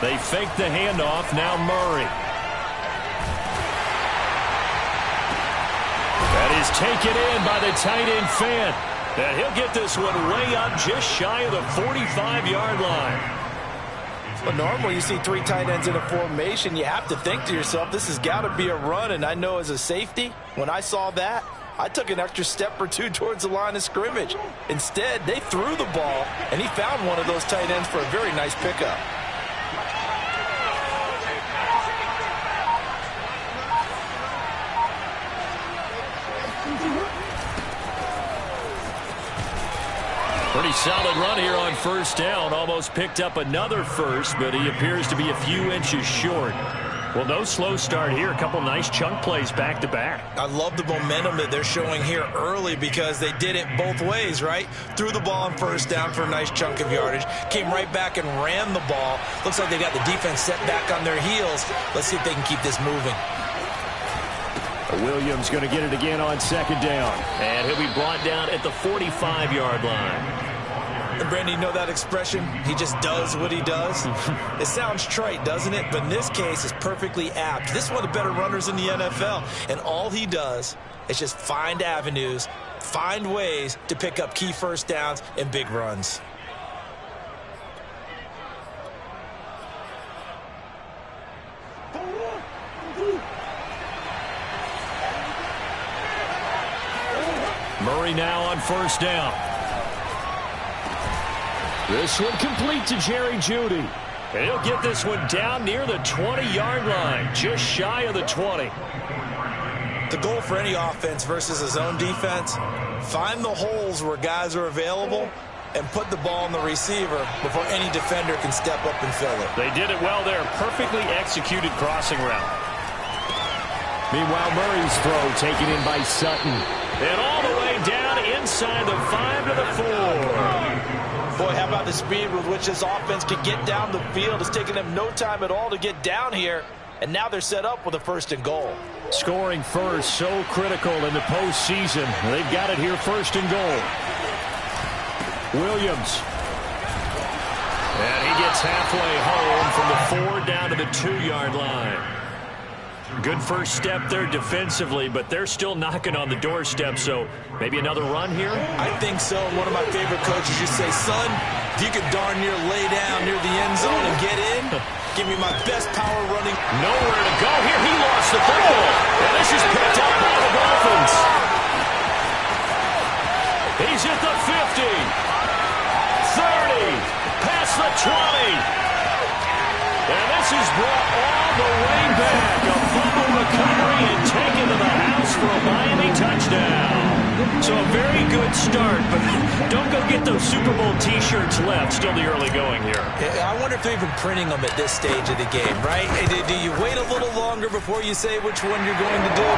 They fake the handoff. Now Murray. That is taken in by the tight end Fant. And he'll get this one way up just shy of the 45-yard line. But normally you see three tight ends in a formation. You have to think to yourself, this has got to be a run. And I know as a safety, when I saw that, I took an extra step or two towards the line of scrimmage. Instead, they threw the ball, and he found one of those tight ends for a very nice pickup. Pretty solid run here on first down. Almost picked up another first, but he appears to be a few inches short. Well, no slow start here. A couple nice chunk plays back-to-back. I love the momentum that they're showing here early because they did it both ways, right? Threw the ball on first down for a nice chunk of yardage. Came right back and ran the ball. Looks like they got the defense set back on their heels. Let's see if they can keep this moving. Williams going to get it again on second down. And he'll be brought down at the 45-yard line. And Brandon, you know that expression? He just does what he does. It sounds trite, doesn't it? But in this case, it's perfectly apt. This is one of the better runners in the NFL. And all he does is just find avenues, find ways to pick up key first downs and big runs. Murray now on first down. This one complete to Jerry Jeudy. And he'll get this one down near the 20-yard line, just shy of the 20. The goal for any offense versus his own defense, find the holes where guys are available and put the ball in the receiver before any defender can step up and fill it. They did it well there. Perfectly executed crossing route. Meanwhile, Murray's throw taken in by Sutton. And all the way down inside the 5 to the 4. Boy, how about the speed with which this offense can get down the field? It's taken them no time at all to get down here. And now they're set up with a 1st and goal. Scoring first, so critical in the postseason. They've got it here, 1st and goal. Williams. And he gets halfway home from the 4 down to the 2-yard line. Good first step there defensively, but they're still knocking on the doorstep, so maybe another run here? I think so. One of my favorite coaches used to say, son, if you could darn near lay down near the end zone and get in, give me my best power running. Nowhere to go here. He lost the football. And this is picked up by the Dolphins. He's at the 50. 30. Past the 20. And this is brought all the way back. A fumble recovery and taken to the house for a Miami touchdown. So a very good start, but don't go get those Super Bowl T-shirts left. Still the early going here. I wonder if they're even printing them at this stage of the game, right? Do you wait a little longer before you say which one you're going to do?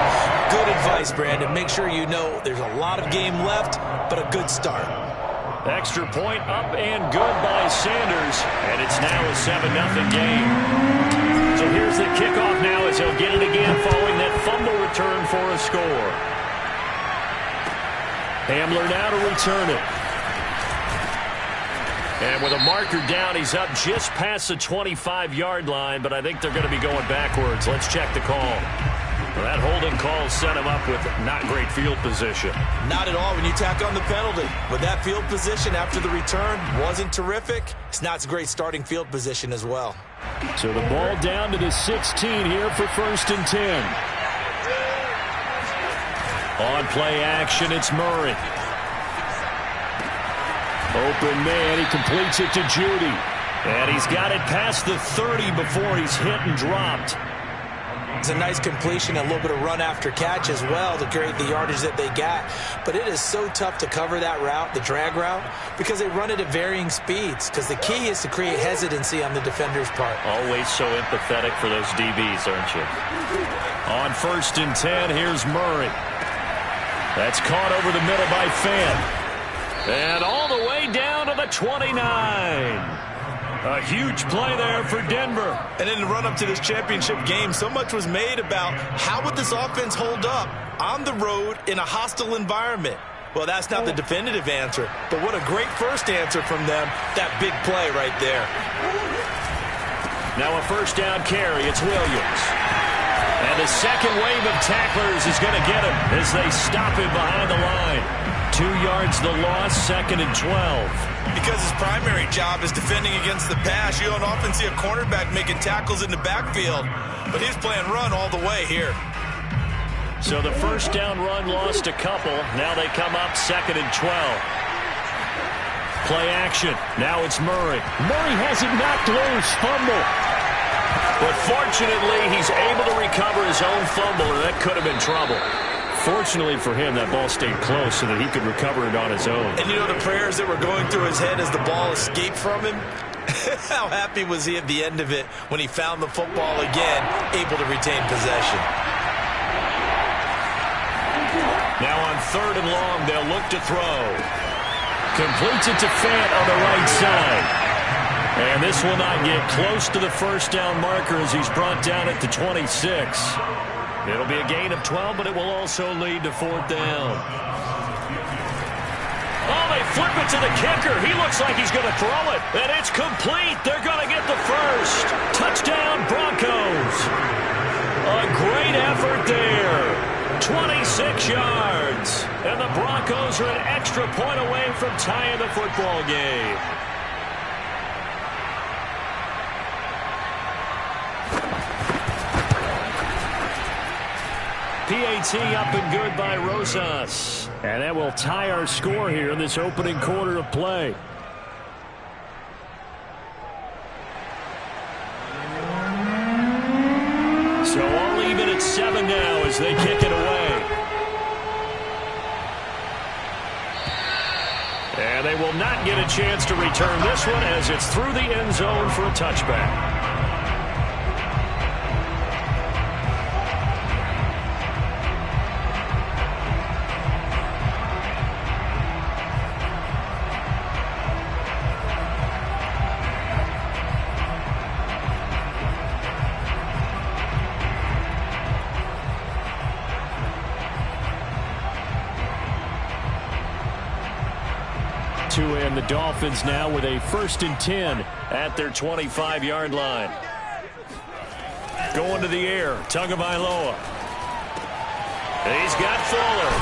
Good advice, Brandon. Make sure you know there's a lot of game left, but a good start. Extra point up and good by Sanders. And it's now a 7-0 game. So here's the kickoff now as he'll get it again following that fumble return for a score. Hamler now to return it. And with a marker down, he's up just past the 25-yard line, but I think they're going to be going backwards. Let's check the call. Well, that holding call set him up with not great field position. Not at all when you tack on the penalty. With that field position after the return wasn't terrific. It's not a great starting field position as well. So the ball down to the 16 here for 1st and 10. On play action, it's Murray. Open man, he completes it to Jeudy. And he's got it past the 30 before he's hit and dropped. It's a nice completion, a little bit of run after catch as well to create the yardage that they got. But it is so tough to cover that route, the drag route, because they run it at varying speeds. Because the key is to create hesitancy on the defender's part. Always so empathetic for those DBs, aren't you? On 1st and 10, here's Murray. That's caught over the middle by Fant. And all the way down to the 29. A huge play there for Denver. And in the run-up to this championship game, so much was made about how would this offense hold up on the road in a hostile environment. Well, that's not the definitive answer, but what a great first answer from them, that big play right there. Now a first down carry. It's Williams. And the second wave of tacklers is going to get him as they stop him behind the line. 2 yards the loss, 2nd and 12. Because his primary job is defending against the pass, you don't often see a cornerback making tackles in the backfield. But he's playing run all the way here. So the first down run lost a couple. Now they come up 2nd and 12. Play action. Now it's Murray. Murray has it knocked loose. Fumble. But fortunately, he's able to recover his own fumble, and that could have been trouble. Fortunately for him, that ball stayed close so that he could recover it on his own. And you know the prayers that were going through his head as the ball escaped from him? How happy was he at the end of it when he found the football again, able to retain possession? Now on 3rd and long, they'll look to throw. Completes it to Fant on the right side. And this will not get close to the first down marker as he's brought down at the 26. It'll be a gain of 12, but it will also lead to 4th down. Oh, they flip it to the kicker. He looks like he's going to throw it. And it's complete. They're going to get the first. Touchdown, Broncos. A great effort there. 26 yards. And the Broncos are an extra point away from tying the football game. PAT up and good by Rosas. And that will tie our score here in this opening quarter of play. So all even at 7 now as they kick it away. And they will not get a chance to return this one as it's through the end zone for a touchback. And the Dolphins now with a 1st and 10 at their 25-yard line. Going to the air, Tagovailoa. He's got Fuller.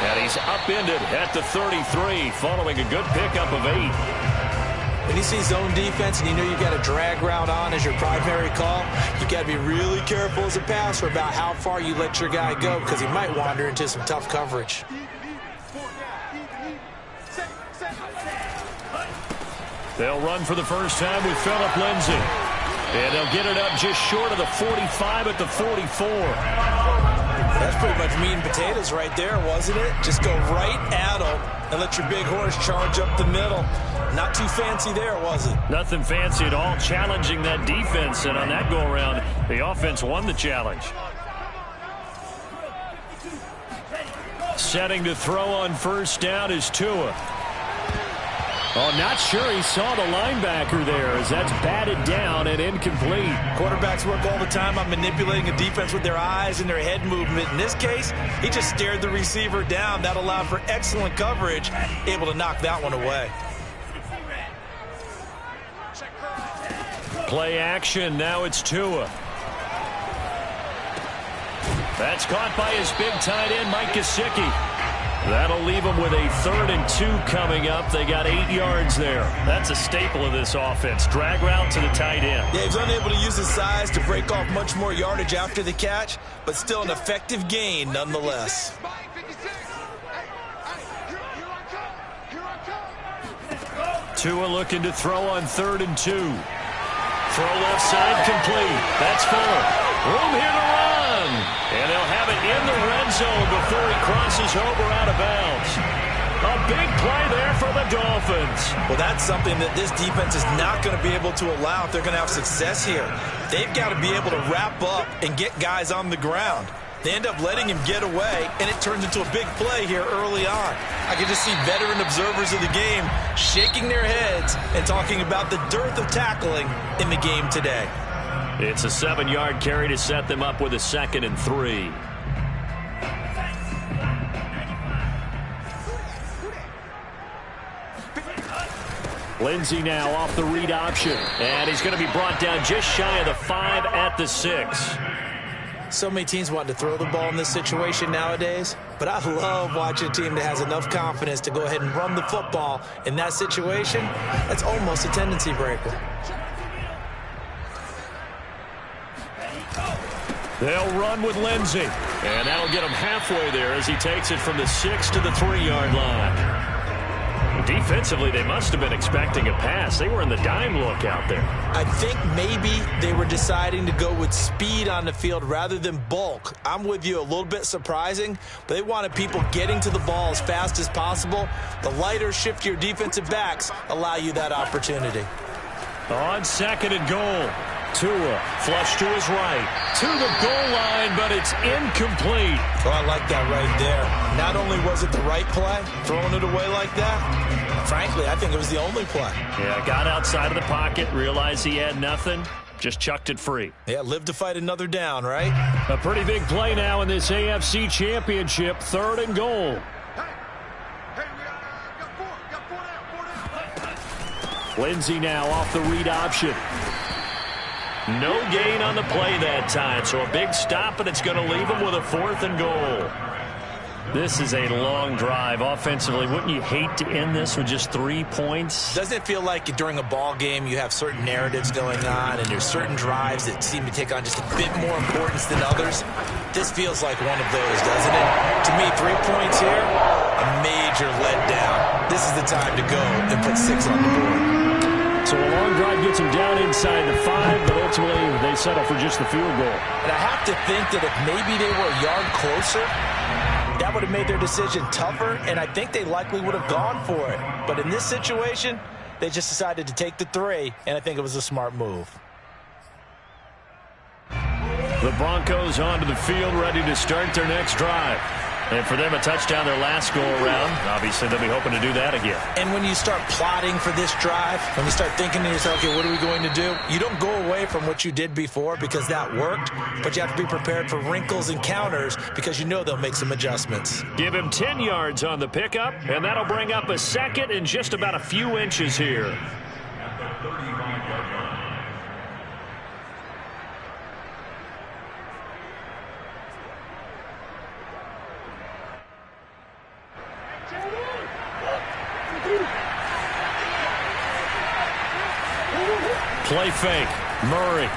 And he's upended at the 33 following a good pickup of 8. When you see zone defense and you know you've got a drag route on as your primary call, you've got to be really careful as a passer about how far you let your guy go because he might wander into some tough coverage. They'll run for the first time with Phillip Lindsay. And they'll get it up just short of the 45 at the 44. That's pretty much meat and potatoes right there, wasn't it? Just go right at them and let your big horse charge up the middle. Not too fancy there, was it? Nothing fancy at all, challenging that defense. And on that go-around, the offense won the challenge. Setting to throw on first down is Tua. Oh, not sure he saw the linebacker there as that's batted down and incomplete. Quarterbacks work all the time on manipulating a defense with their eyes and their head movement. In this case, he just stared the receiver down. That allowed for excellent coverage, able to knock that one away. Play action. Now it's Tua. That's caught by his big tight end, Mike Gesicki. That'll leave them with a 3rd and 2 coming up. They got 8 yards there. That's a staple of this offense. Drag route to the tight end. Yeah, he's unable to use his size to break off much more yardage after the catch, but still an effective gain nonetheless. Tua looking to throw on 3rd and 2. Throw left side complete. That's Fuller. Room here to run. And they'll have it in the red zone before he crosses over out of bounds. A big play there for the Dolphins. Well, that's something that this defense is not going to be able to allow if they're going to have success here. They've got to be able to wrap up and get guys on the ground. They end up letting him get away, and it turns into a big play here early on. I can just see veteran observers of the game shaking their heads and talking about the dearth of tackling in the game today. It's a 7-yard carry to set them up with a 2nd and 3. Lindsey now off the read option. And he's going to be brought down just shy of the 5 at the 6. So many teams want to throw the ball in this situation nowadays, but I love watching a team that has enough confidence to go ahead and run the football in that situation. That's almost a tendency breaker. They'll run with Lindsey, and that'll get him halfway there as he takes it from the 6 to the 3-yard line. Defensively, they must have been expecting a pass. They were in the dime look out there. I think maybe they were deciding to go with speed on the field rather than bulk. I'm with you, a little bit surprising, but they wanted people getting to the ball as fast as possible. The lighter, shiftier defensive backs allow you that opportunity. On 2nd and goal, Tua flush to his right, to the goal line, but it's incomplete. Oh, I like that right there. Not only was it the right play, throwing it away like that, frankly, I think it was the only play. Yeah, got outside of the pocket, realized he had nothing, just chucked it free. Yeah, live to fight another down, right? A pretty big play now in this AFC Championship, 3rd and goal. Lindsey now off the read option. No gain on the play that time, so a big stop, and it's going to leave him with a 4th and goal. This is a long drive offensively. Wouldn't you hate to end this with just 3 points? Doesn't it feel like during a ball game you have certain narratives going on and there's certain drives that seem to take on just a bit more importance than others? This feels like one of those, doesn't it? To me, 3 points here, a major letdown. This is the time to go and put 6 on the board. So a long drive gets them down inside the 5, but ultimately they settle for just the field goal. And I have to think that if maybe they were a yard closer, that would have made their decision tougher, and I think they likely would have gone for it. But in this situation, they just decided to take the 3, and I think it was a smart move. The Broncos onto the field, ready to start their next drive. And for them, a touchdown their last go-around. Obviously, they'll be hoping to do that again. And when you start plotting for this drive, when you start thinking to yourself, okay, what are we going to do? You don't go away from what you did before because that worked, but you have to be prepared for wrinkles and counters because you know they'll make some adjustments. Give him 10 yards on the pickup, and that'll bring up a 2nd and just about a few inches here. Play fake. Murray.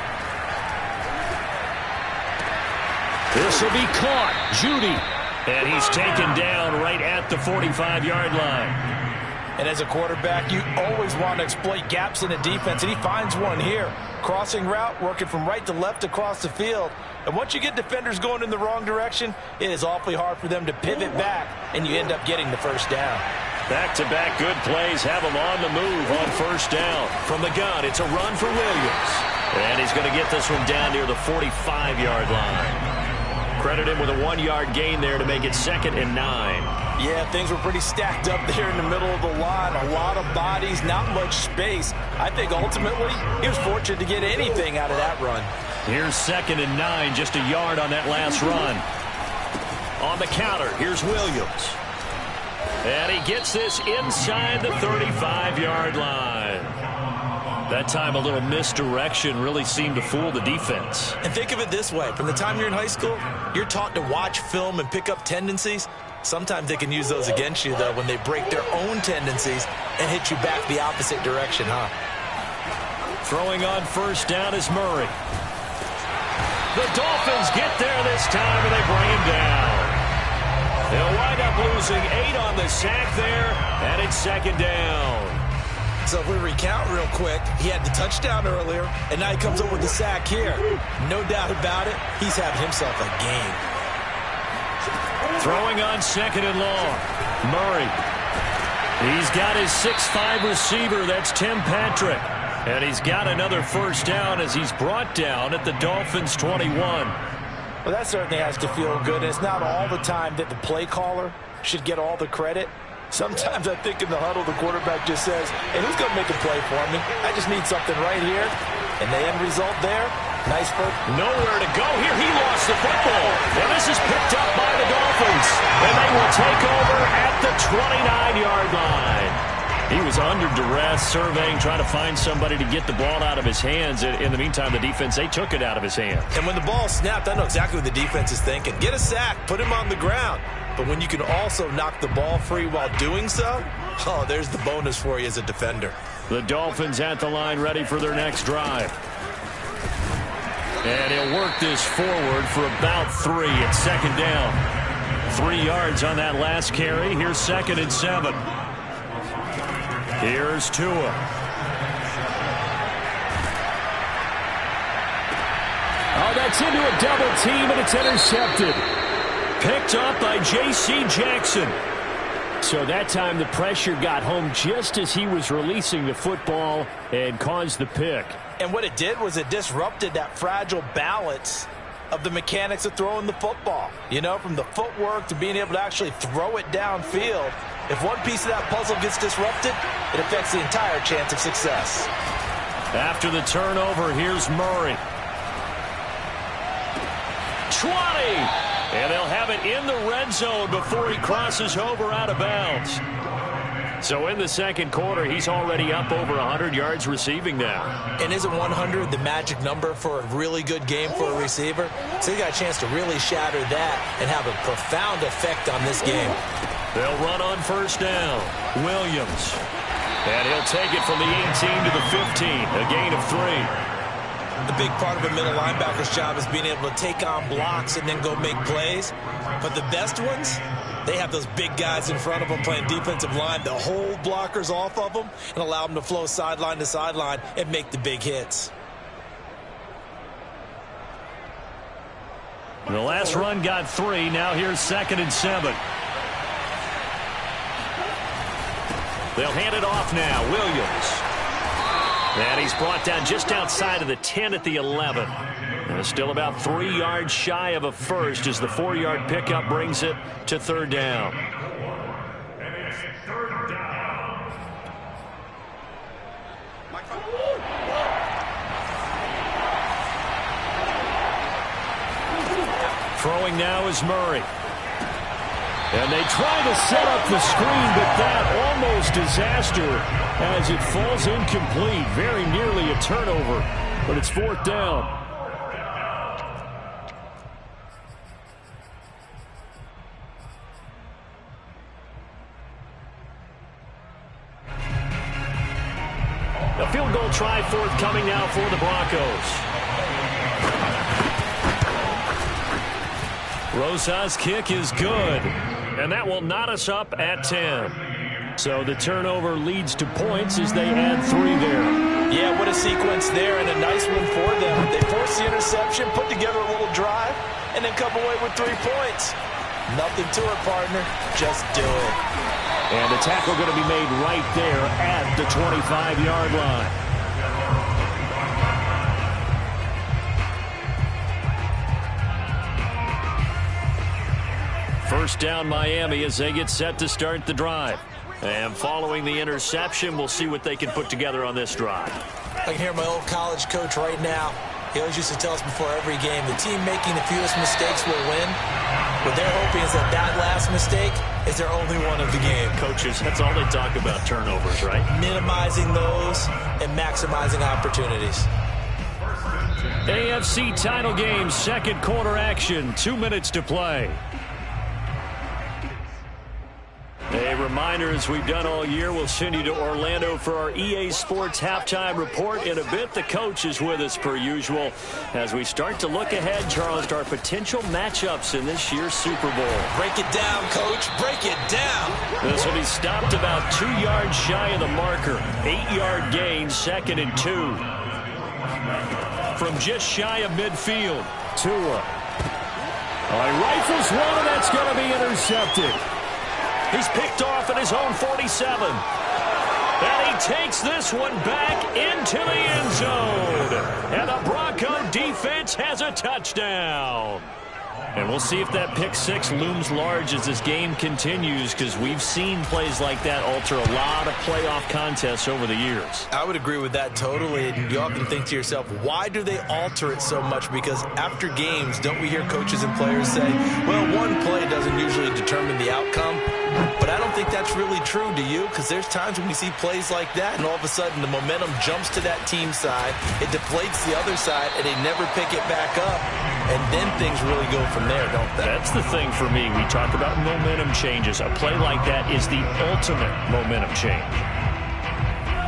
This will be caught. Judy. And he's taken down right at the 45-yard line. And as a quarterback, you always want to exploit gaps in the defense, and he finds one here. Crossing route, working from right to left across the field. And once you get defenders going in the wrong direction, it is awfully hard for them to pivot back, and you end up getting the first down. Back-to-back good plays have him on the move on 1st down. From the gun, it's a run for Williams. And he's going to get this one down near the 45-yard line. Credit him with a 1-yard gain there to make it 2nd and 9. Yeah, things were pretty stacked up there in the middle of the line. A lot of bodies, not much space. I think ultimately he was fortunate to get anything out of that run. Here's 2nd and 9, just a yard on that last run. On the counter, here's Williams. And he gets this inside the 35-yard line. That time a little misdirection really seemed to fool the defense. And think of it this way. From the time you're in high school, you're taught to watch film and pick up tendencies. Sometimes they can use those against you, though, when they break their own tendencies and hit you back the opposite direction, huh? Throwing on 1st down is Murray. The Dolphins get there this time, and they bring him down. They'll wind up losing 8 on the sack there, and it's 2nd down. So if we recount real quick, he had the touchdown earlier, and now he comes up with the sack here. No doubt about it, he's having himself a game. Throwing on 2nd and long. Murray. He's got his 6'5 receiver, that's Tim Patrick. And he's got another 1st down as he's brought down at the Dolphins' 21. Well, that certainly has to feel good. It's not all the time that the play caller should get all the credit. Sometimes I think in the huddle, the quarterback just says, hey, who's going to make a play for me? I just need something right here. And the end result there, nice first. Nowhere to go here. He lost the football. And this is picked up by the Dolphins. And they will take over at the 29-yard line. He was under duress, surveying, trying to find somebody to get the ball out of his hands. In the meantime, the defense, they took it out of his hands. And when the ball snapped, I know exactly what the defense is thinking. Get a sack, put him on the ground. But when you can also knock the ball free while doing so, oh, there's the bonus for you as a defender. The Dolphins at the line, ready for their next drive. And he'll work this forward for about 3 at second down. 3 yards on that last carry. Here's 2nd and 7. Here's Tua. Oh, that's into a double team, and it's intercepted. Picked up by J.C. Jackson. So that time the pressure got home just as he was releasing the football and caused the pick. And what it did was it disrupted that fragile balance of the mechanics of throwing the football. You know, from the footwork to being able to actually throw it downfield. If one piece of that puzzle gets disrupted, it affects the entire chance of success. After the turnover, here's Murray. 20! And they'll have it in the red zone before he crosses over out of bounds. So in the second quarter, he's already up over 100 yards receiving now. And isn't 100 the magic number for a really good game for a receiver? So he got a chance to really shatter that and have a profound effect on this game. They'll run on first down. Williams. And he'll take it from the 18 to the 15. A gain of 3. The big part of a middle linebacker's job is being able to take on blocks and then go make plays. But the best ones, they have those big guys in front of them playing defensive line to hold blockers off of them and allow them to flow sideline to sideline and make the big hits. The last run got 3. Now here's 2nd and 7. They'll hand it off now. Williams. And he's brought down just outside of the 10 at the 11. And still about 3 yards shy of a first as the 4-yard pickup brings it to 3rd down. Throwing now is Murray. And they try to set up the screen, but that almost disaster as it falls incomplete. Very nearly a turnover, but it's 4th down. A field goal try forthcoming now for the Broncos. Rosa's kick is good. And that will knot us up at 10. So the turnover leads to points as they add 3 there. Yeah, what a sequence there, and a nice one for them. They force the interception, put together a little drive, and then come away with 3 points. Nothing to it, partner. Just do it. And the tackle going to be made right there at the 25-yard line. First down Miami as they get set to start the drive. And following the interception, we'll see what they can put together on this drive. I can hear my old college coach right now. He always used to tell us before every game, the team making the fewest mistakes will win. What they're hoping is that last mistake is their only one of the game. Coaches, that's all they talk about, turnovers, right? Minimizing those and maximizing opportunities. AFC title game, second quarter action, 2 minutes to play. A reminder, as we've done all year, we'll send you to Orlando for our EA Sports halftime report. In a bit, the coach is with us per usual as we start to look ahead, Charles, to our potential matchups in this year's Super Bowl. Break it down, Coach. Break it down. This will be stopped about 2 yards shy of the marker. 8-yard gain, 2nd and 2. From just shy of midfield, Tua. He rifles one, and that's going to be intercepted. He's picked off at his own 47. And he takes this one back into the end zone. And the Bronco defense has a touchdown. And we'll see if that pick six looms large as this game continues, because we've seen plays like that alter a lot of playoff contests over the years. I would agree with that totally. And you often think to yourself, why do they alter it so much? Because after games, don't we hear coaches and players say, well, one play doesn't usually determine the outcome. But I don't think think that's really true, do you? Because there's times when we see plays like that, and all of a sudden the momentum jumps to that team side, it deflates the other side, and they never pick it back up, and then things really go from there, don't they? That's the thing for me. We talk about momentum changes. A play like that is the ultimate momentum change.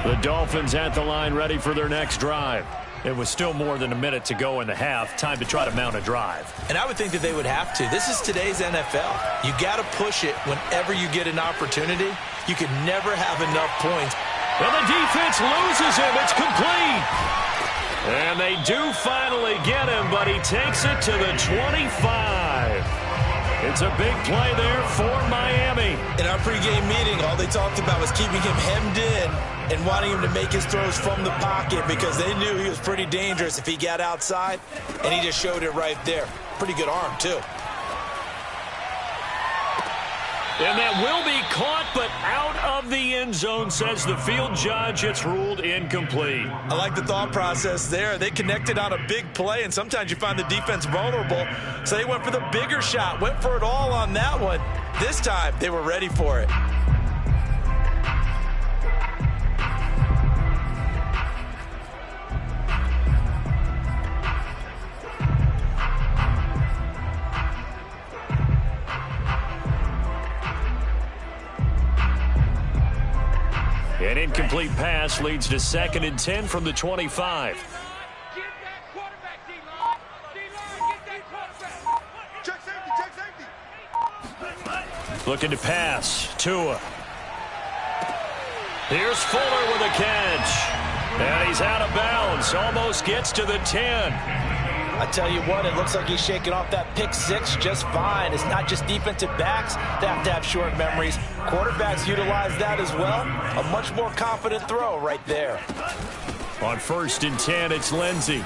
The Dolphins at the line, ready for their next drive. It was still more than a minute to go in the half. Time to try to mount a drive. And I would think that they would have to. This is today's NFL. You got to push it whenever you get an opportunity. You can never have enough points. And the defense loses him. It's complete. And they do finally get him, but he takes it to the 25. It's a big play there for Miami. In our pregame meeting, all they talked about was keeping him hemmed in and wanting him to make his throws from the pocket because they knew he was pretty dangerous if he got outside, and he just showed it right there. Pretty good arm, too. And that will be caught, but out of the end zone, says the field judge. It's ruled incomplete. I like the thought process there. They connected on a big play, and sometimes you find the defense vulnerable. So they went for the bigger shot, went for it all on that one. This time, they were ready for it. An incomplete pass leads to 2nd and 10 from the 25. Get that quarterback, D-line. D-line, get that quarterback. Check safety, Looking to pass. Tua. Here's Fuller with a catch. And he's out of bounds. Almost gets to the 10. I tell you what, it looks like he's shaking off that pick six just fine. It's not just defensive backs that have to have short memories. Quarterbacks utilize that as well. A much more confident throw right there. On 1st and 10, it's Lindsey.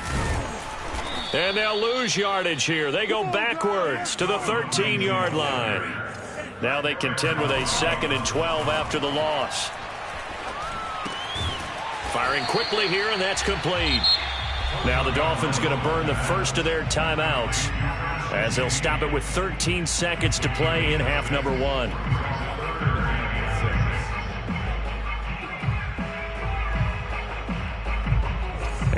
And they'll lose yardage here. They go backwards to the 13-yard line. Now they contend with a 2nd and 12 after the loss. Firing quickly here, and that's complete. Now the Dolphins going to burn the first of their timeouts as they'll stop it with 13 seconds to play in half number 1.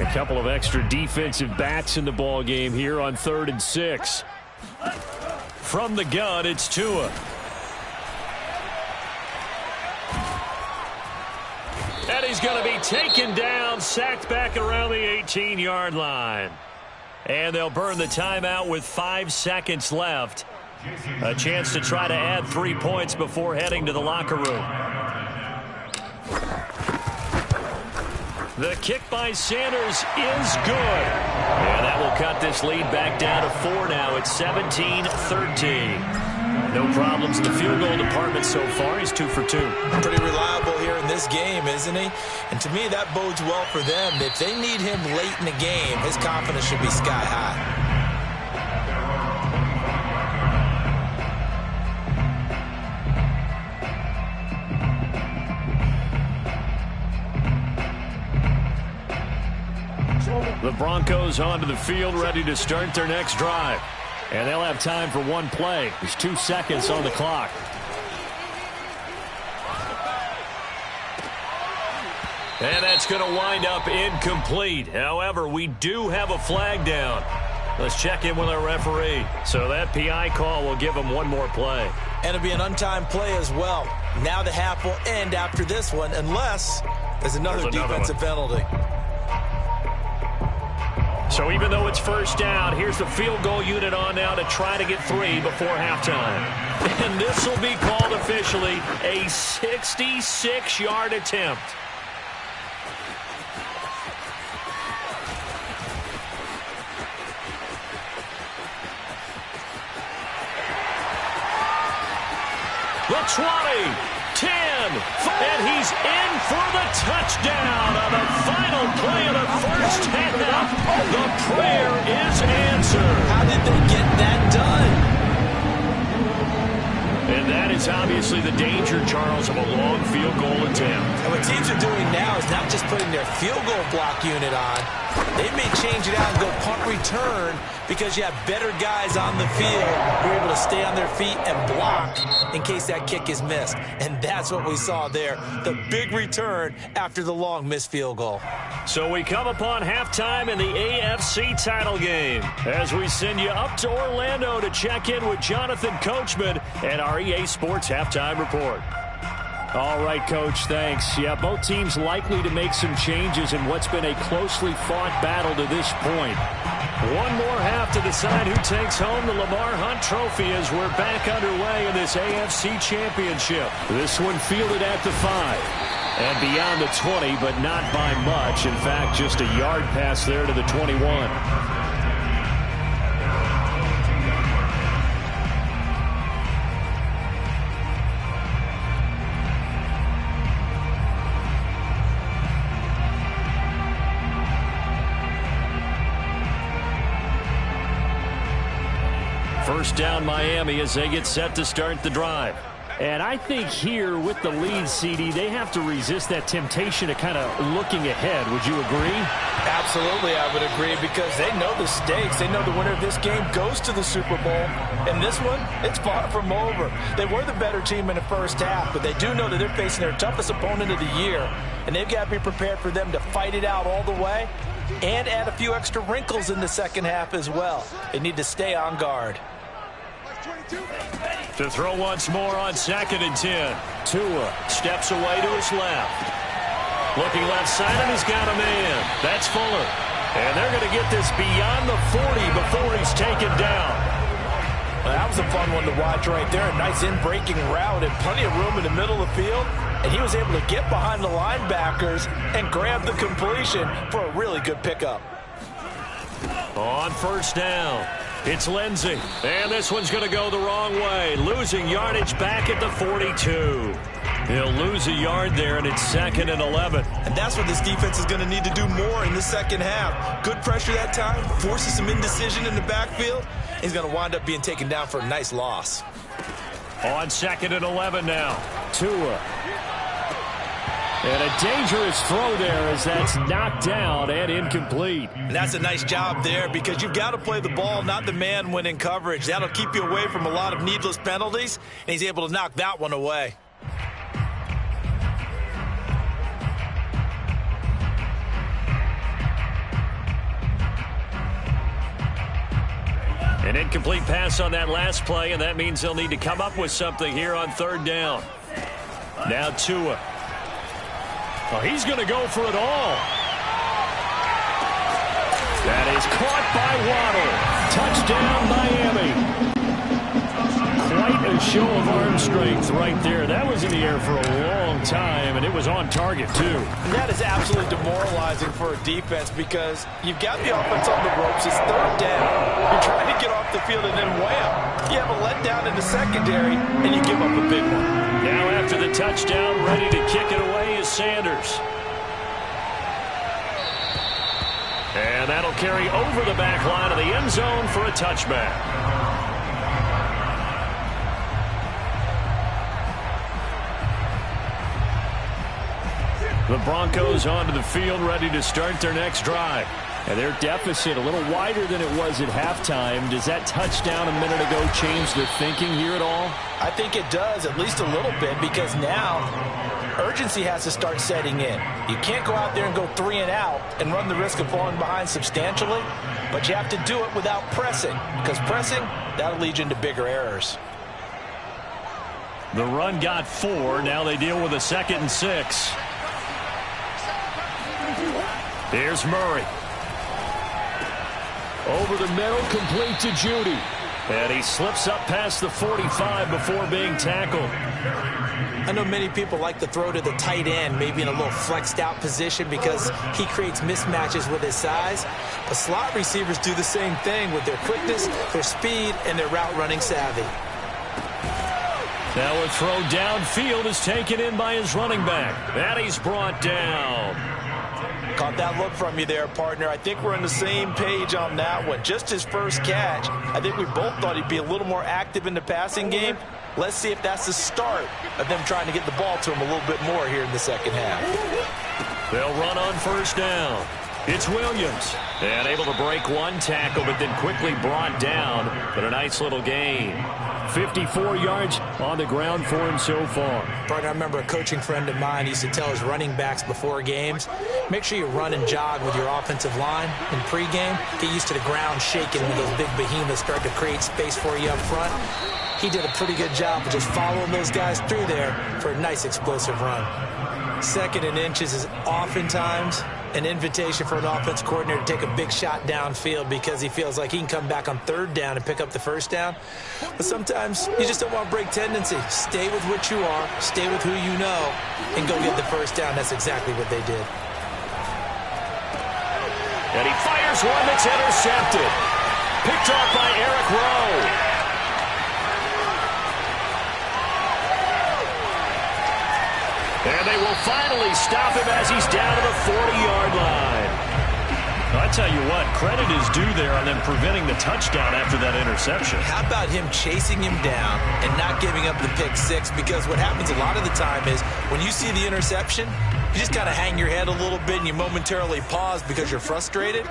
A couple of extra defensive backs in the ball game here on 3rd and 6. From the gun, it's Tua. And he's going to be taken down, sacked back around the 18-yard line. And they'll burn the timeout with 5 seconds left. A chance to try to add 3 points before heading to the locker room. The kick by Sanders is good. And that will cut this lead back down to 4 now. It's 17-13. No problems in the field goal department so far. He's 2 for 2. Pretty reliable here in this game, isn't he? And to me, that bodes well for them. If they need him late in the game, his confidence should be sky high. The Broncos onto the field, ready to start their next drive. And they'll have time for one play. There's 2 seconds on the clock. And that's going to wind up incomplete. However, we do have a flag down. Let's check in with our referee. So that PI call will give him one more play. And it'll be an untimed play as well. Now the half will end after this one, unless there's another defensive penalty. So even though it's first down, here's the field goal unit on now to try to get 3 before halftime. And this will be called officially a 66-yard attempt. The 20, 10, and he's in for the touchdown on the final play of the first half. The prayer is answered. How did they get that done? And that is obviously the danger, Charles, of a long field goal attempt. And what teams are doing now is not just putting their field goal block unit on. They may change it out and go punt return because you have better guys on the field who are able to stay on their feet and block in case that kick is missed. And that's what we saw there, the big return after the long missed field goal. So we come upon halftime in the AFC title game as we send you up to Orlando to check in with Jonathan Coachman and our EA Sports Halftime Report. All right, Coach, thanks. Yeah, both teams likely to make some changes in what's been a closely fought battle to this point. One more half to decide who takes home the Lamar Hunt Trophy as we're back underway in this AFC Championship. This one fielded at the 5 and beyond the 20, but not by much. In fact, just a yard pass there to the 21. First down Miami as they get set to start the drive. And I think here with the lead, CD, they have to resist that temptation of kind of looking ahead. Would you agree? Absolutely, I would agree, because they know the stakes. They know the winner of this game goes to the Super Bowl. And this one, it's far from over. They were the better team in the first half, but they do know that they're facing their toughest opponent of the year. And they've got to be prepared for them to fight it out all the way and add a few extra wrinkles in the second half as well. They need to stay on guard. To throw once more on 2nd and 10. Tua steps away to his left. Looking left side, and he's got a man. That's Fuller. And they're going to get this beyond the 40 before he's taken down. Well, that was a fun one to watch right there. A nice in-breaking route and plenty of room in the middle of the field. And he was able to get behind the linebackers and grab the completion for a really good pickup. On first down, it's Lindsey. And this one's going to go the wrong way. Losing yardage back at the 42. He'll lose a yard there, and it's 2nd and 11. And that's what this defense is going to need to do more in the second half. Good pressure that time, forces some indecision in the backfield. He's going to wind up being taken down for a nice loss. On 2nd and 11 now. Tua. And a dangerous throw there as that's knocked down and incomplete. And that's a nice job there, because you've got to play the ball, not the man when in coverage. That'll keep you away from a lot of needless penalties, and he's able to knock that one away. An incomplete pass on that last play, and that means they'll need to come up with something here on 3rd down. Now Tua. Oh, he's going to go for it all. That is caught by Waddle. Touchdown, Miami. Quite a show of arm strength right there. That was in the air for a long time, and it was on target, too. And that is absolutely demoralizing for a defense, because you've got the offense on the ropes. It's 3rd down. You're trying to get off the field, and then wham, you have a letdown in the secondary, and you give up a big one. Now after the touchdown, ready to kick it away is Sanders. And that'll carry over the back line of the end zone for a touchback. The Broncos onto the field, ready to start their next drive. And their deficit a little wider than it was at halftime. Does that touchdown a minute ago change their thinking here at all? I think it does, at least a little bit, because now urgency has to start setting in. You can't go out there and go 3 and out and run the risk of falling behind substantially, but you have to do it without pressing, because pressing, that'll lead you into bigger errors. The run got 4. Now they deal with a 2nd and 6. Here's Murray. Over the middle, complete to Judy. And he slips up past the 45 before being tackled. I know many people like to throw to the tight end, maybe in a little flexed out position, because he creates mismatches with his size. But slot receivers do the same thing with their quickness, their speed, and their route running savvy. Now a throw downfield is taken in by his running back. And he's brought down. Caught that look from you there, partner. I think we're on the same page on that one. Just his first catch. I think we both thought he'd be a little more active in the passing game. Let's see if that's the start of them trying to get the ball to him a little bit more here in the second half. They'll run on first down. It's Williams. And able to break one tackle, but then quickly brought down. But a nice little gain. 54 yards on the ground for him so far. Partner, I remember a coaching friend of mine used to tell his running backs before games, make sure you run and jog with your offensive line in pregame. Get used to the ground shaking when those big behemoths start to create space for you up front. He did a pretty good job of just following those guys through there for a nice explosive run. Second and inches is oftentimes an invitation for an offense coordinator to take a big shot downfield because he feels like he can come back on third down and pick up the first down. But sometimes you just don't want to break tendency. Stay with what you are, stay with who you know, and go get the first down. That's exactly what they did. And he fires one that's intercepted. Picked off by Eric Rowe. And they will finally stop him as he's down to the 40-yard line. I tell you what, credit is due there on them preventing the touchdown after that interception. How about him chasing him down and not giving up the pick six? Because what happens a lot of the time is when you see the interception, you just kind of hang your head a little bit and you momentarily pause because you're frustrated.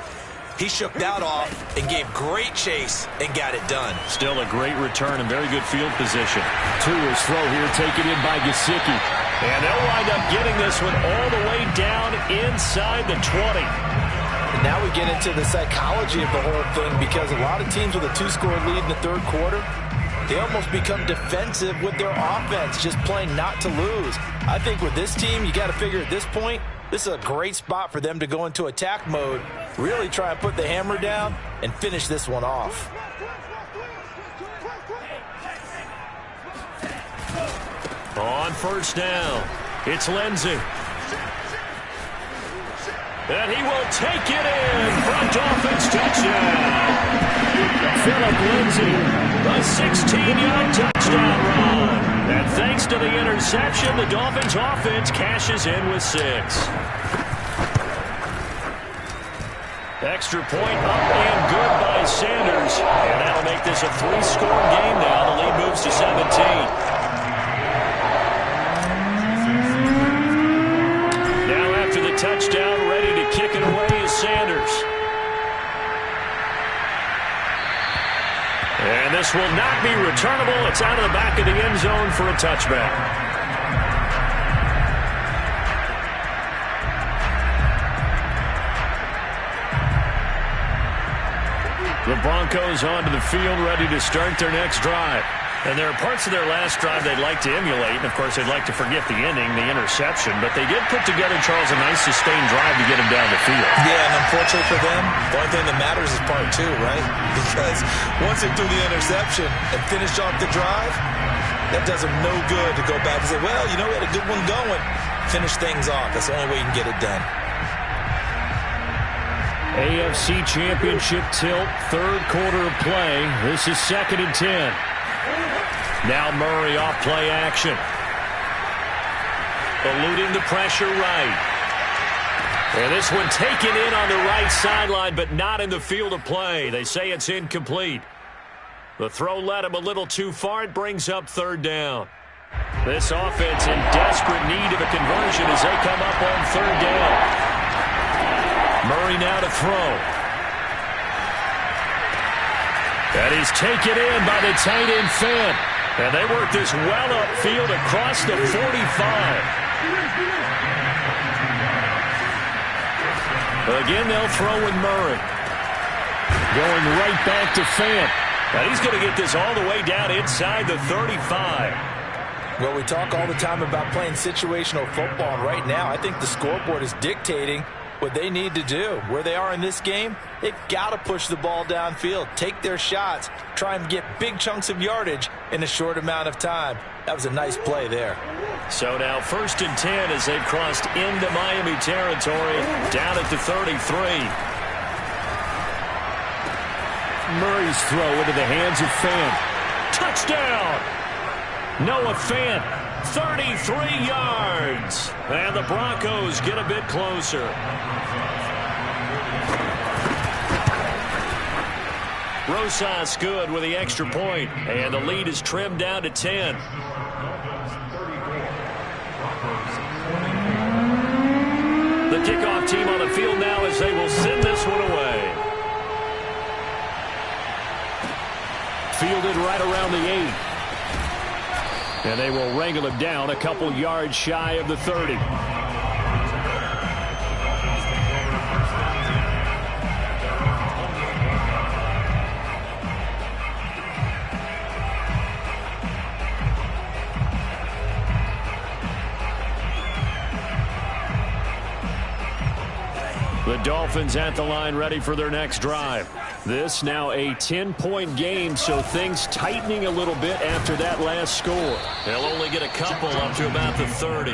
He shook that off and gave great chase and got it done. Still a great return and very good field position. To his throw here, taken in by Gesicki. And they'll wind up getting this one all the way down inside the 20. And now we get into the psychology of the whole thing because a lot of teams with a two-score lead in the third quarter, they almost become defensive with their offense, just playing not to lose. I think with this team, you got to figure at this point, this is a great spot for them to go into attack mode, really try and put the hammer down and finish this one off. On first down, it's Lindsey. And he will take it in for a Dolphins touchdown. Philip Lindsey, a 16-yard touchdown run. And thanks to the interception, the Dolphins offense cashes in with 6. Extra point up and good by Sanders. And that'll make this a 3-score game now. The lead moves to 17. Touchdown, ready to kick it away is Sanders. And this will not be returnable. It's out of the back of the end zone for a touchback. The Broncos onto the field, ready to start their next drive. And there are parts of their last drive they'd like to emulate. And, of course, they'd like to forget the ending, the interception. But they did put together, Charles, a nice sustained drive to get him down the field. Yeah, and unfortunately for them, the only thing that matters is part 2, right? Because once they threw the interception and finished off the drive, that does them no good to go back and say, well, you know, we had a good one going. Finish things off. That's the only way you can get it done. AFC Championship tilt, third quarter of play. This is 2nd and 10. Now Murray off play action. Eluding the pressure right. And this one taken in on the right sideline, but not in the field of play. They say it's incomplete. The throw led him a little too far. It brings up 3rd down. This offense in desperate need of a conversion as they come up on 3rd down. Murray now to throw. And he's taken in by the tight end Finn. And they work this well upfield across the 45. Again, they'll throw with Murray. Going right back to Finn. And he's going to get this all the way down inside the 35. Well, we talk all the time about playing situational football. And right now, I think the scoreboard is dictating what they need to do. Where they are in this game, they've got to push the ball downfield, take their shots, try and get big chunks of yardage in a short amount of time. That was a nice play there. So now 1st and 10 as they've crossed into Miami territory, down at the 33. Murray's throw into the hands of Fant. Touchdown! Noah Fant, 33 yards. And the Broncos get a bit closer. Rosas good with the extra point, and the lead is trimmed down to 10. The kickoff team on the field now as they will send this one away. Fielded right around the 8. And they will wrangle him down a couple yards shy of the 30. The Dolphins at the line ready for their next drive. This now a 10-point game, so things tightening a little bit after that last score. They'll only get a couple up to about the 30.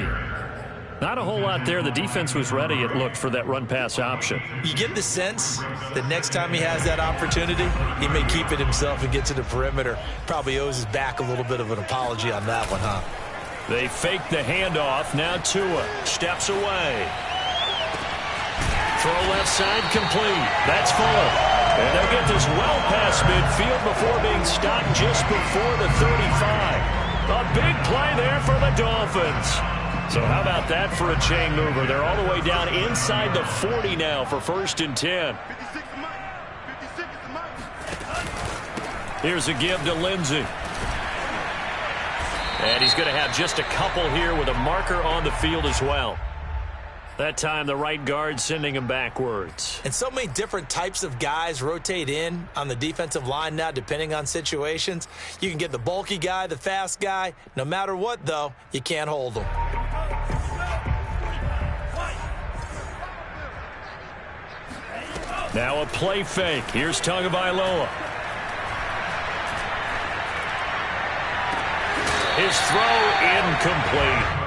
Not a whole lot there. The defense was ready, it looked, for that run-pass option. You get the sense that next time he has that opportunity, he may keep it himself and get to the perimeter. Probably owes his back a little bit of an apology on that one, huh? They fake the handoff. Now Tua steps away. Throw left side complete. That's full. And they'll get this well past midfield before being stopped just before the 35. A big play there for the Dolphins. So how about that for a chain mover? They're all the way down inside the 40 now for 1st and 10. Here's a give to Lindsey. And he's going to have just a couple here with a marker on the field as well. That time, the right guard sending him backwards. And so many different types of guys rotate in on the defensive line now, depending on situations. You can get the bulky guy, the fast guy. No matter what, though, you can't hold them. Now a play fake. Here's Tagovailoa. His throw incomplete.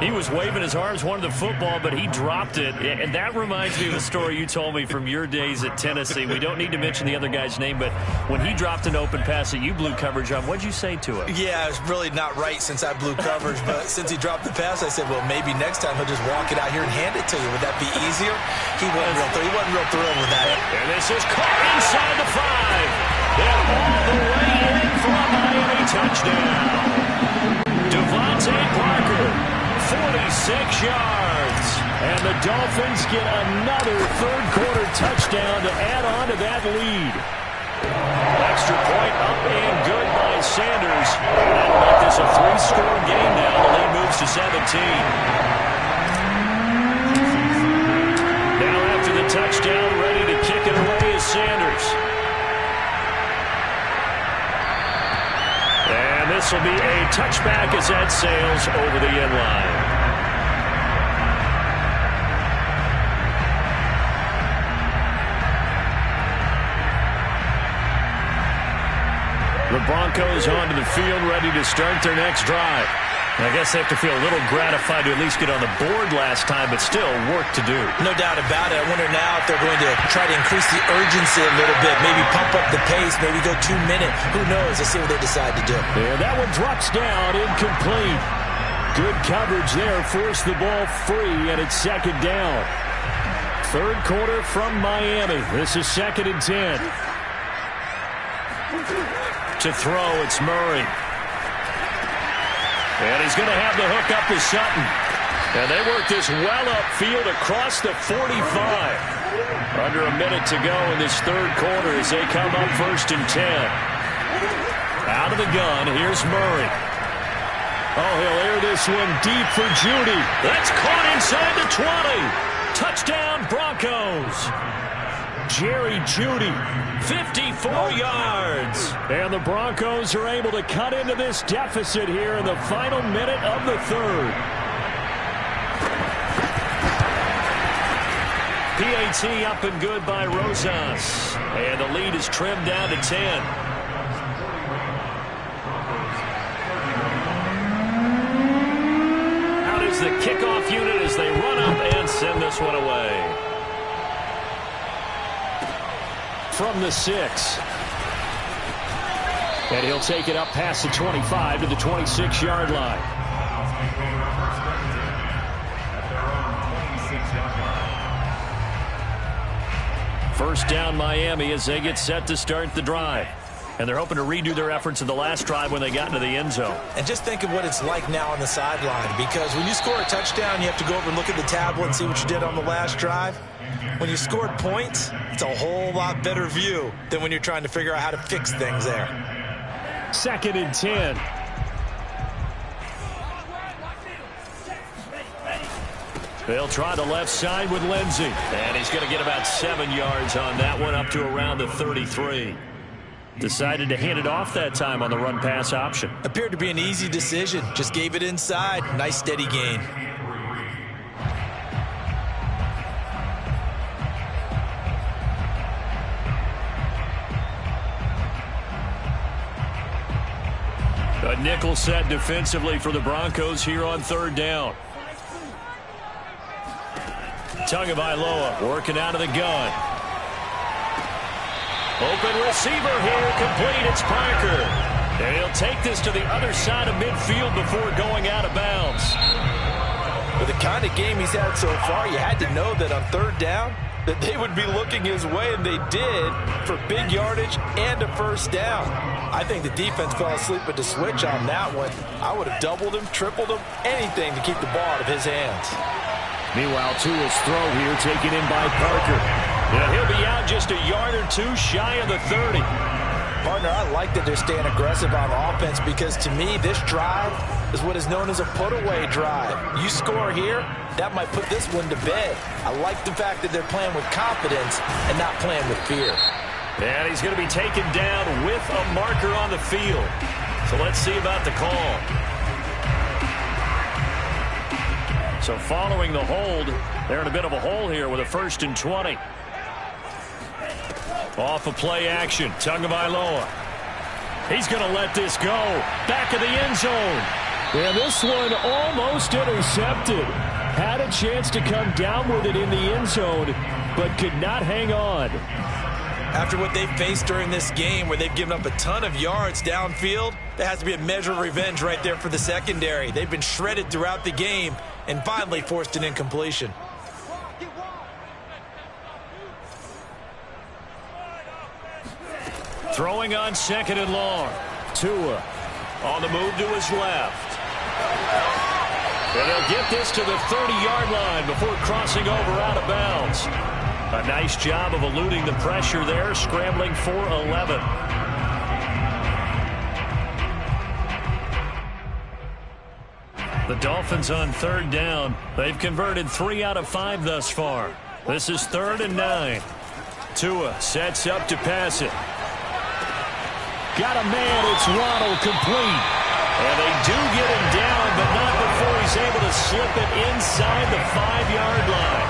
He was waving his arms, wanted the football, but he dropped it. And that reminds me of a story you told me from your days at Tennessee. We don't need to mention the other guy's name, but when he dropped an open pass that you blew coverage on, what'd you say to him? Yeah, it's really not right since I blew coverage, but since he dropped the pass, I said, well, maybe next time he'll just walk it out here and hand it to you. Would that be easier? He wasn't real thrilled with that. And this is caught inside the 5. They're all the way in for a Miami touchdown. Devontae Parker, 46 yards. And the Dolphins get another third-quarter touchdown to add on to that lead. Extra point up and good by Sanders. That'll make this a 3-score game now. The lead moves to 17. Now after the touchdown, ready to kick it away is Sanders. And this will be a touchback as that sails over the end line. The Broncos onto the field, ready to start their next drive. I guess they have to feel a little gratified to at least get on the board last time, but still work to do. No doubt about it. I wonder now if they're going to try to increase the urgency a little bit, maybe pump up the pace, maybe go 2 minutes. Who knows? Let's see what they decide to do. Yeah, that one drops down, incomplete. Good coverage there, forced the ball free, and it's 2nd down. Third quarter from Miami. This is 2nd and 10. To throw, it's Murray. And he's going to have the hook up to Sutton. And they work this well upfield across the 45. Under a minute to go in this third quarter as they come up 1st and 10. Out of the gun, here's Murray. Oh, he'll air this one deep for Judy. That's caught inside the 20. Touchdown, Broncos. Jerry Judy, 54 yards. And the Broncos are able to cut into this deficit here in the final minute of the third. PAT up and good by Rosas. And the lead is trimmed down to 10. Out is the kickoff unit as they run up and send this one away. From the 6. And he'll take it up past the 25 to the 26-yard line. First down Miami as they get set to start the drive. And they're hoping to redo their efforts in the last drive when they got into the end zone. And just think of what it's like now on the sideline, because when you score a touchdown, you have to go over and look at the tablet and see what you did on the last drive. When you scored points, it's a whole lot better view than when you're trying to figure out how to fix things there. 2nd and 10. They'll try the left side with Lindsey. And he's going to get about 7 yards on that one, up to around the 33. Decided to hand it off that time on the run-pass option. Appeared to be an easy decision. Just gave it inside. Nice steady gain. A nickel set defensively for the Broncos here on 3rd down. Tagovailoa working out of the gun. Open receiver here, complete. It's Parker. And he'll take this to the other side of midfield before going out of bounds. With the kind of game he's had so far, you had to know that on 3rd down that they would be looking his way, and they did, for big yardage and a first down. I think the defense fell asleep with the switch on that one. I would have doubled him, tripled him, anything to keep the ball out of his hands. Meanwhile, Tua's throw here taken in by Parker. Yeah, he'll be out just a yard or two shy of the 30. Partner, I like that they're staying aggressive on offense, because to me, this drive is what is known as a put-away drive. You score here, that might put this one to bed. I like the fact that they're playing with confidence and not playing with fear. And he's going to be taken down with a marker on the field. So let's see about the call. So following the hold, they're in a bit of a hole here with a 1st and 20. Off of play action, Tagovailoa. He's going to let this go. Back of the end zone. And this one almost intercepted. Had a chance to come down with it in the end zone, but could not hang on. After what they've faced during this game, where they've given up a ton of yards downfield, there has to be a measure of revenge right there for the secondary. They've been shredded throughout the game and finally forced an incompletion. Throwing on 2nd and long. Tua on the move to his left. And they'll get this to the 30-yard line before crossing over out of bounds. A nice job of eluding the pressure there, scrambling for 11. The Dolphins on 3rd down. They've converted 3 out of 5 thus far. This is 3rd and 9. Tua sets up to pass it. Got a man, it's Ronald, complete. And they do get him down, but not before he's able to slip it inside the 5-yard line.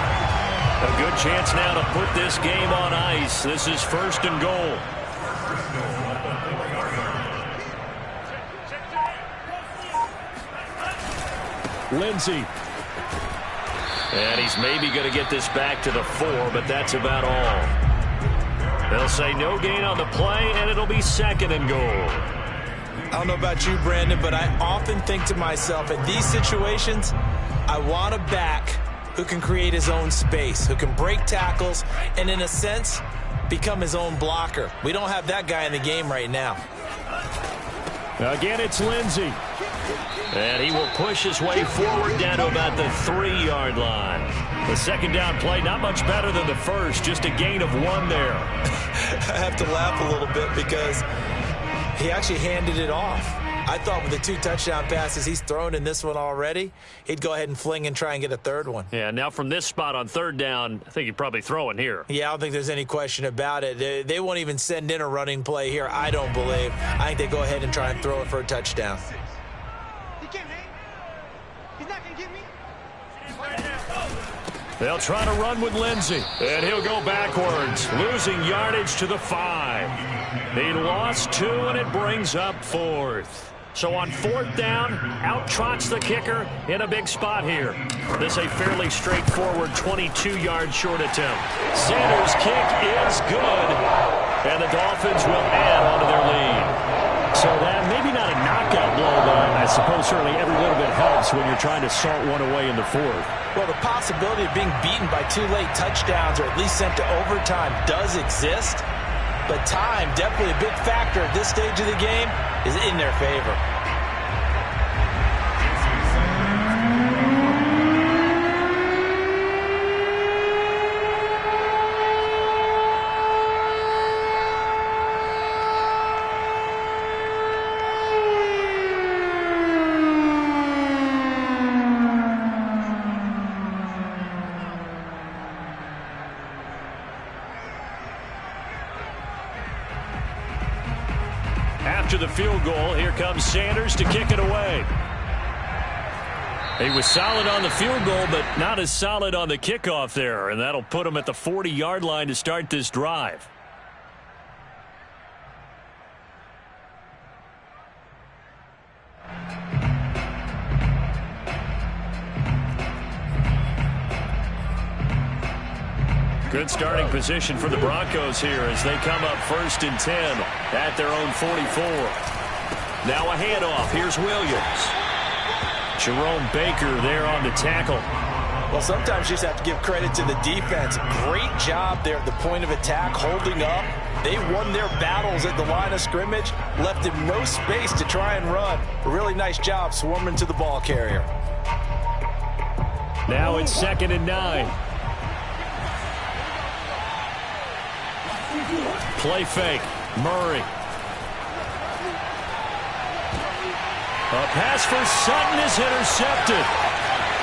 A good chance now to put this game on ice. This is 1st and goal. Lindsey. And he's maybe going to get this back to the 4, but that's about all. They'll say no gain on the play, and it'll be 2nd and goal. I don't know about you, Brandon, but I often think to myself, in these situations, I want a back who can create his own space, who can break tackles, and in a sense, become his own blocker. We don't have that guy in the game right now. Again, it's Lindsey. And he will push his way forward down to about the 3-yard line. The 2nd down play, not much better than the first, just a gain of 1 there. I have to laugh a little bit because he actually handed it off. I thought with the 2 touchdown passes he's thrown in this one already, he'd go ahead and fling and try and get a 3rd one. Yeah, now from this spot on 3rd down, I think he'd probably throw in here. Yeah, I don't think there's any question about it. They won't even send in a running play here, I don't believe. I think they go ahead and try and throw it for a touchdown. They'll try to run with Lindsey, and he'll go backwards, losing yardage to the 5. He lost 2, and it brings up 4th. So on 4th down, out trots the kicker in a big spot here. This a fairly straightforward 22-yard short attempt. Sanders' kick is good, and the Dolphins will add on to their lead. So that maybe not a knockout blow, but I suppose certainly every little bit helps when you're trying to salt one away in the 4th. Well, the possibility of being beaten by 2 late touchdowns or at least sent to overtime does exist. But time, definitely a big factor at this stage of the game, is in their favor. After the field goal, here comes Sanders to kick it away. He was solid on the field goal, but not as solid on the kickoff there, and that'll put him at the 40-yard line to start this drive. Good starting position for the Broncos here as they come up 1st and 10 at their own 44. Now a handoff. Here's Williams. Jerome Baker there on the tackle. Well, sometimes you just have to give credit to the defense. Great job there at the point of attack, holding up. They won their battles at the line of scrimmage, left him no space to try and run. A really nice job swarming to the ball carrier. Now it's 2nd and 9. Play fake. Murray. A pass for Sutton is intercepted.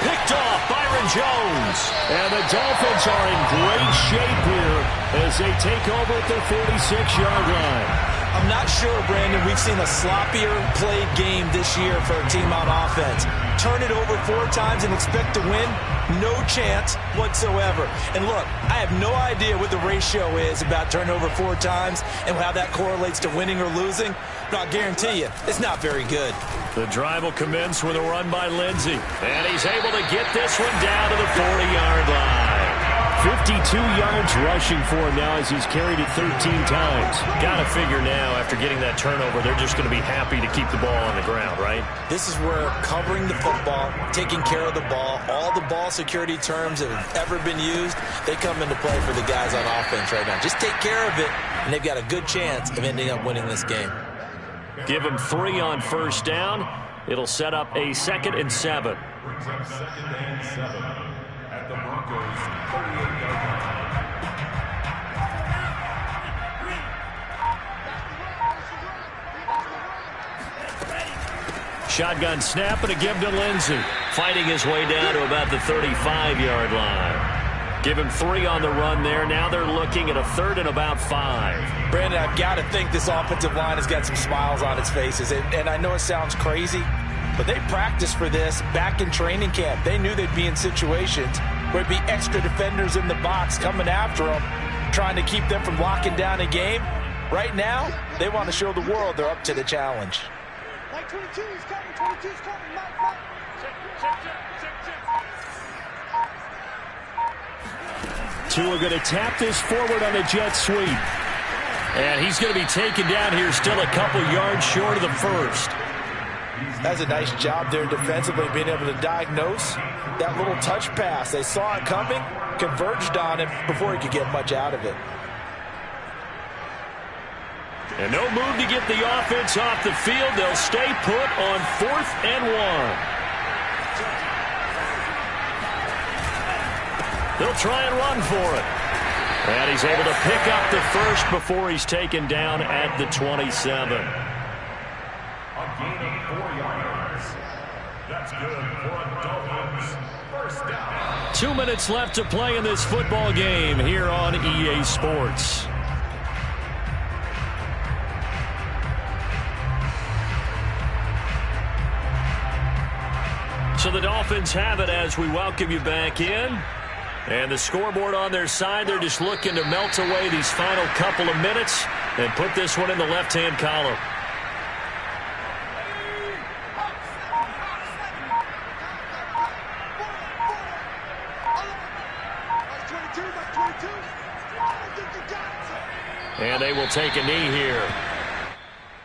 Picked off Byron Jones. And the Dolphins are in great shape here as they take over at their 46-yard line. I'm not sure, Brandon, we've seen a sloppier played game this year for a team on offense. Turn it over 4 times and expect to win? No chance whatsoever. And look, I have no idea what the ratio is about turnover 4 times and how that correlates to winning or losing. But I'll guarantee you, it's not very good. The drive will commence with a run by Lindsey. And he's able to get this one down to the 40-yard line. 52 yards rushing for him now as he's carried it 13 times. Got to figure now, after getting that turnover, they're just going to be happy to keep the ball on the ground, right? This is where covering the football, taking care of the ball, all the ball security terms that have ever been used, they come into play for the guys on offense right now. Just take care of it, and they've got a good chance of ending up winning this game. Give him 3 on 1st down. It'll set up a 2nd and 7. Brings up 2nd and 7 at the Broncos' 38-yard line. Shotgun snap and a give to Lindsey. Fighting his way down to about the 35-yard line. Give him 3 on the run there. Now they're looking at a 3rd and about 5. Brandon, I've got to think this offensive line has got some smiles on its faces. And I know it sounds crazy, but they practiced for this back in training camp. They knew they'd be in situations where it'd be extra defenders in the box coming after them, trying to keep them from locking down a game. Right now, they want to show the world they're up to the challenge. Like 22 is coming, 22 is coming, Mike. Check. Tua going to tap this forward on a jet sweep. And he's going to be taken down here, still a couple yards short of the 1st. That's a nice job there defensively, being able to diagnose that little touch pass. They saw it coming, converged on him before he could get much out of it. And no move to get the offense off the field. They'll stay put on 4th and 1. They'll try and run for it. And he's able to pick up the 1st before he's taken down at the 27. A gain of 4 yards. That's good for a Dolphins 1st down. 2 minutes left to play in this football game here on EA Sports. So the Dolphins have it as we welcome you back in. And the scoreboard on their side, they're just looking to melt away these final couple of minutes and put this one in the left-hand column. And they will take a knee here.